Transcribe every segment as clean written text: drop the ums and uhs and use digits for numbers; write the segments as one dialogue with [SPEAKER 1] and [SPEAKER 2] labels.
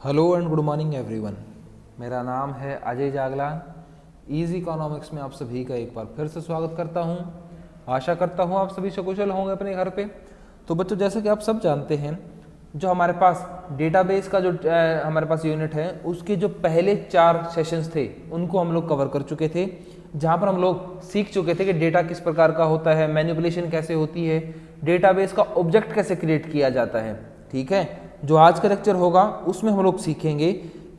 [SPEAKER 1] Hello and good morning everyone. मेरा नाम है अजय जागलान। इजी इकोनॉमिक्स में आप सभी का एक बार फिर से स्वागत करता हूं। आशा करता हूं आप सभी सकुशल होंगे अपने घर पे। तो बच्चों, जैसे कि आप सब जानते हैं, जो हमारे पास डेटाबेस का जो हमारे पास यूनिट है, उसके जो पहले 4 सेशंस थे उनको हम लोग कवर कर चुके थे, जहाँ पर हम लोग सीख चुके थे कि डेटा किस प्रकार का होता है, मैनिपुलेशन कैसे होती है, डेटाबेस का ऑब्जेक्ट कैसे क्रिएट किया जाता है। ठीक है, जो आज का लेक्चर होगा उसमें हम लोग सीखेंगे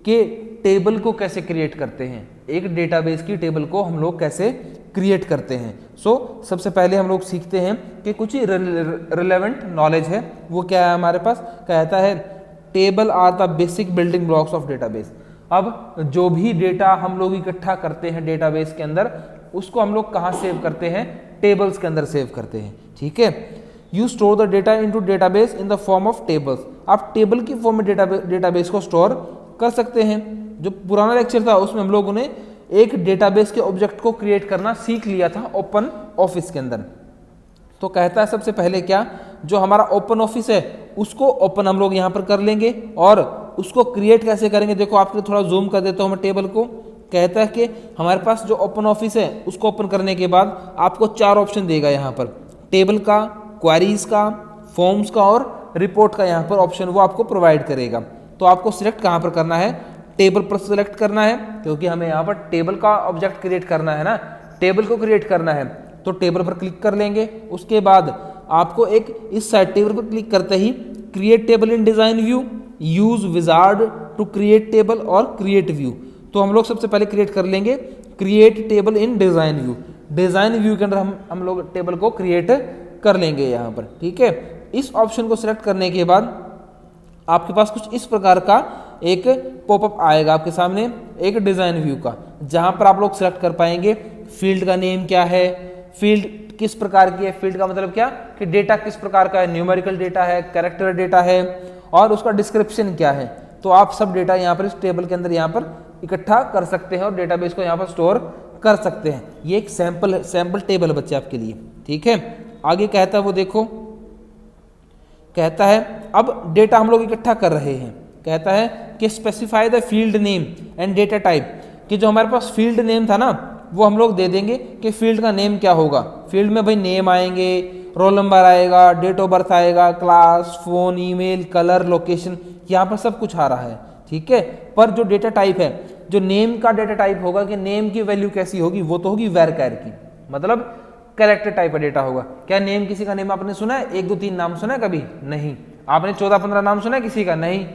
[SPEAKER 1] कि टेबल को कैसे क्रिएट करते हैं, एक डेटाबेस की टेबल को हम लोग कैसे क्रिएट करते हैं। सबसे पहले हम लोग सीखते हैं कि कुछ ही रिलेवेंट नॉलेज है, वो क्या है हमारे पास। कहता है table are the basic building blocks of database. अब जो भी डेटा हम लोग इकट्ठा करते हैं डेटाबेस के अंदर, उसको हम लोग कहाँ सेव करते हैं? टेबल्स के अंदर सेव करते हैं। ठीक है, you store the data into database in the form of tables. आप टेबल की फॉर्म में डेटाबेस को स्टोर कर सकते हैं। जो पुराना लेक्चर था उसमें हम लोगों ने एक डेटाबेस के ऑब्जेक्ट को क्रिएट करना सीख लिया था ओपन ऑफिस के अंदर। तो कहता है सबसे पहले क्या, जो हमारा ओपन ऑफिस है उसको ओपन हम लोग यहाँ पर कर लेंगे और उसको क्रिएट कैसे करेंगे। देखो आपके थोड़ा जूम कर देता हूँ मैं टेबल को। कहता है कि हमारे पास जो ओपन ऑफिस है उसको ओपन करने के बाद आपको 4 ऑप्शन देगा यहाँ पर, टेबल का, क्वेरीज का, फॉर्म्स का और रिपोर्ट का यहाँ पर ऑप्शन वो आपको प्रोवाइड करेगा। तो आपको सिलेक्ट कहाँ पर करना है? टेबल पर सिलेक्ट करना है, क्योंकि हमें यहाँ पर टेबल का ऑब्जेक्ट क्रिएट करना है ना, टेबल को क्रिएट करना है। तो टेबल पर क्लिक कर लेंगे। उसके बाद आपको एक इस साइड टेबल पर क्लिक करते ही create table in design view, use wizard to create table और क्रिएट व्यू। तो हम लोग सबसे पहले क्रिएट कर लेंगे create table in design view. Design view के अंदर हम लोग टेबल को क्रिएट कर लेंगे यहाँ पर। ठीक है, इस ऑप्शन को सिलेक्ट करने के बाद आपके पास कुछ इस प्रकार का एक पॉपअप आएगा आपके सामने, एक डिजाइन व्यू का, जहां पर आप लोग सिलेक्ट कर पाएंगे फील्ड का नेम क्या है, फील्ड किस प्रकार की है। फील्ड का मतलब क्या कि डेटा किस प्रकार का है, न्यूमेरिकल डेटा है, कैरेक्टर डेटा है, और उसका डिस्क्रिप्शन क्या है। तो आप सब डेटा यहाँ पर इस टेबल के अंदर यहाँ पर इकट्ठा कर सकते हैं और डेटाबेस को यहाँ पर स्टोर कर सकते हैं। ये एक सैंपल टेबल है बच्चे आपके लिए। ठीक है, आगे कहता है वो देखो, कहता है अब डेटा हम लोग इकट्ठा कर रहे हैं। कहता है कि specify the field name and data type, कि जो हमारे पास फील्ड नेम था ना वो हम लोग दे देंगे कि फील्ड का नेम क्या होगा। फील्ड में भाई नेम आएंगे, रोल नंबर आएगा, डेट ऑफ बर्थ आएगा, class, phone, email, colour, location, यहाँ पर सब कुछ आ रहा है। ठीक है, पर जो डेटा टाइप है, जो नेम का डेटा टाइप होगा कि नेम की वैल्यू कैसी होगी, वो तो होगी वैरचर की, मतलब कैरेक्टर टाइप का डेटा होगा। क्या नेम किसी का नेम आपने सुना है? 1 2 3 नाम सुना है कभी? नहीं। आपने 14 15 नाम सुना है किसी का? नहीं।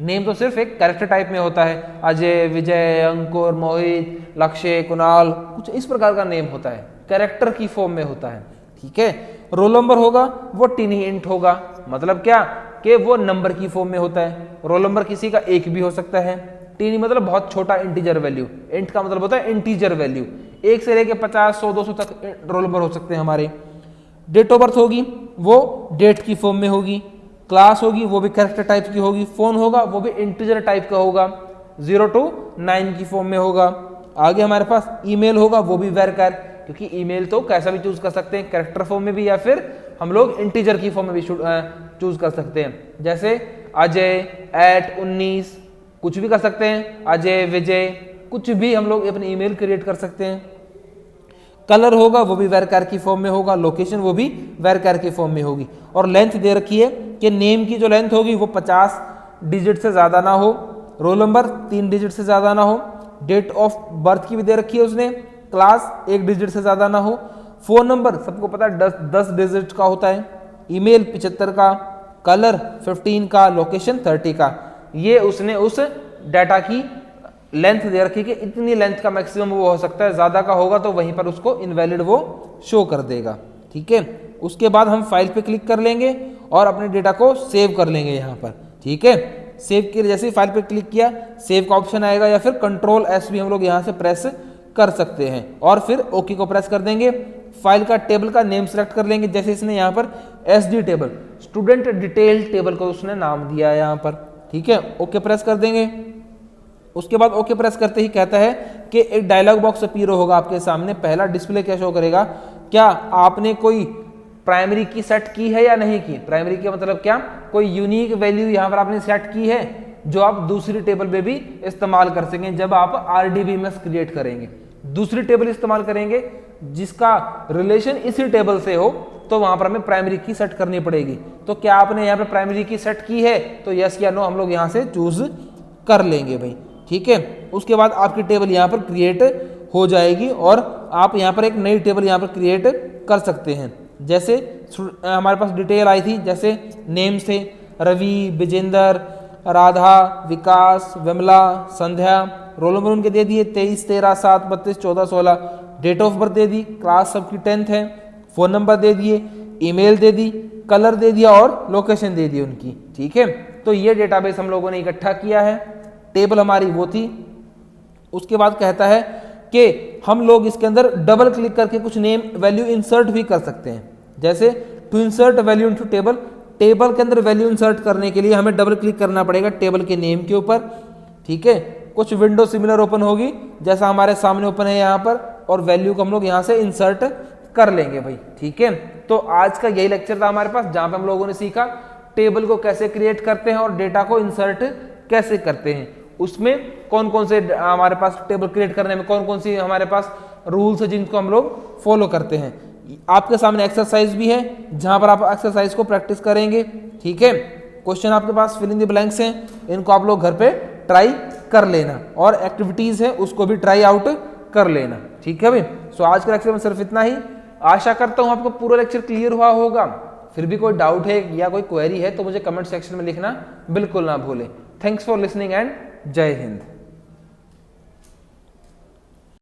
[SPEAKER 1] नेम तो सिर्फ एक कैरेक्टर टाइप में होता है, अजय, विजय, अंकुर, मोहित, लक्ष्य, कुणाल, कुछ इस प्रकार का नेम होता है, कैरेक्टर की फॉर्म में होता है। ठीक है, रोल नंबर होगा वो टिनी इंट होगा, मतलब क्या कि वो नंबर की फॉर्म में होता है। रोल नंबर किसी का 1 भी हो सकता है। टिनी मतलब बहुत छोटा इंटीजर वैल्यू, इंट का मतलब होता है इंटीजर वैल्यू, 1 से लेके 50 100 200 तक रोल नंबर हो सकते हैं हमारे। डेट ऑफ बर्थ होगी वो डेट की फॉर्म में होगी, क्लास होगी वो भी कैरेक्टर टाइप की होगी, फोन होगा वो भी इंटीजर टाइप का होगा, 0 to 9 की फॉर्म में होगा। आगे हमारे पास ईमेल होगा वो भी वैरचर, क्योंकि ईमेल तो कैसा भी चूज कर सकते हैं, कैरेक्टर फॉर्म में भी या फिर हम लोग इंटीजर की फॉर्म में भी चूज कर सकते हैं। जैसे अजय @19 कुछ भी कर सकते हैं, अजय, विजय, कुछ भी हम लोग अपनी ईमेल क्रिएट कर सकते हैं। कलर होगा वो भी वैरचर की फॉर्म में होगा, लोकेशन वो भी वैरचर की फॉर्म में होगी। और लेंथ दे रखी है कि नेम की जो लेंथ होगी वो 50 डिजिट से ज्यादा ना हो, रोल नंबर 3 डिजिट से ज्यादा ना हो, डेट ऑफ बर्थ की भी दे रखी है उसने, क्लास 1 डिजिट से ज्यादा ना हो, फोन नंबर सबको पता है 10 डिजिट का होता है, ईमेल 75 का, कलर 15 का, लोकेशन 30 का। ये उसने उस डाटा की लेंथ दे रखी कि इतनी लेंथ का मैक्सिमम वो हो सकता है, ज्यादा का होगा तो वहीं पर उसको इनवैलिड वो शो कर देगा। ठीक है, उसके बाद हम फाइल पे क्लिक कर लेंगे और अपने डेटा को सेव कर लेंगे यहाँ पर। ठीक है, सेव के जैसे ही फाइल पे क्लिक किया सेव का ऑप्शन आएगा, या फिर Ctrl+S भी हम लोग यहाँ से प्रेस कर सकते हैं और फिर ओके को प्रेस कर देंगे। फाइल का टेबल का नेम सेलेक्ट कर लेंगे, जैसे इसने यहाँ पर SD table, student detail table को उसने नाम दिया है यहाँ पर। ठीक है, ओके प्रेस कर देंगे। उसके बाद ओके प्रेस करते ही कहता है कि एक डायलॉग बॉक्स अपीयर होगा आपके सामने। पहला डिस्प्ले क्या शो करेगा, क्या आपने कोई प्राइमरी की सेट की है या नहीं की। प्राइमरी की मतलब क्या, कोई यूनिक वैल्यू यहाँ पर आपने सेट की है जो आप दूसरी टेबल में भी इस्तेमाल कर सकें जब आप RDBMS क्रिएट करेंगे। दूसरी टेबल इस्तेमाल करेंगे जिसका रिलेशन इसी टेबल से हो, तो वहां पर हमें प्राइमरी की सेट करनी पड़ेगी। तो क्या आपने यहाँ पे प्राइमरी की सेट की है? तो यस या नो हम लोग यहाँ से चूज कर लेंगे भाई, ठीक है। उसके बाद आपकी टेबल यहाँ पर क्रिएट हो जाएगी और आप यहाँ पर एक नई टेबल यहाँ पर क्रिएट कर सकते हैं। जैसे हमारे पास डिटेल आई थी, जैसे नेम से रवि, विजेंदर, राधा, विकास, विमला, संध्या, रोल नंबर उनके दे दिए 23, 13, 7, 32, 14, 16, डेट ऑफ बर्थ दे दी, क्लास सबकी 10th है, फोन नंबर दे दिए, ईमेल दे दी, कलर दे दिया और लोकेशन दे दी उनकी, ठीक है। तो ये डेटाबेस हम लोगों ने इकट्ठा किया है, टेबल हमारी वो थी। उसके बाद कहता है कि हम लोग इसके अंदर डबल क्लिक करके कुछ नेम वैल्यू इंसर्ट भी कर सकते हैं। जैसे to insert value into table, table के अंदर वैल्यू इंसर्ट करने के लिए हमें डबल क्लिक करना पड़ेगा टेबल के नेम के ऊपर, ठीक है। कुछ विंडो सिमिलर ओपन होगी जैसा हमारे सामने ओपन है यहाँ पर, और वैल्यू को हम लोग यहाँ से इंसर्ट कर लेंगे भाई, ठीक है। तो आज का यही लेक्चर था हमारे पास, जहां पे हम लोगों ने सीखा टेबल को कैसे क्रिएट करते हैं और डेटा को इंसर्ट कैसे करते हैं। उसमें कौन कौन से हमारे पास टेबल क्रिएट करने में कौन कौन सी हमारे पास रूल्स है जिनको हम लोग फॉलो करते हैं। आपके सामने एक्सरसाइज भी है जहां पर आप एक्सरसाइज को प्रैक्टिस करेंगे, ठीक है। क्वेश्चन आपके पास फिल इन द ब्लैंक्स हैं, इनको आप लोग घर पे ट्राई कर लेना, और एक्टिविटीज है उसको भी ट्राई आउट कर लेना, ठीक है भाई। सो आज के लेक्चर में सिर्फ इतना ही। आशा करता हूं आपको पूरा लेक्चर क्लियर हुआ होगा। फिर भी कोई डाउट है या कोई क्वेरी है तो मुझे कमेंट सेक्शन में लिखना बिल्कुल ना भूलें। थैंक्स फॉर लिसनिंग एंड जय हिंद।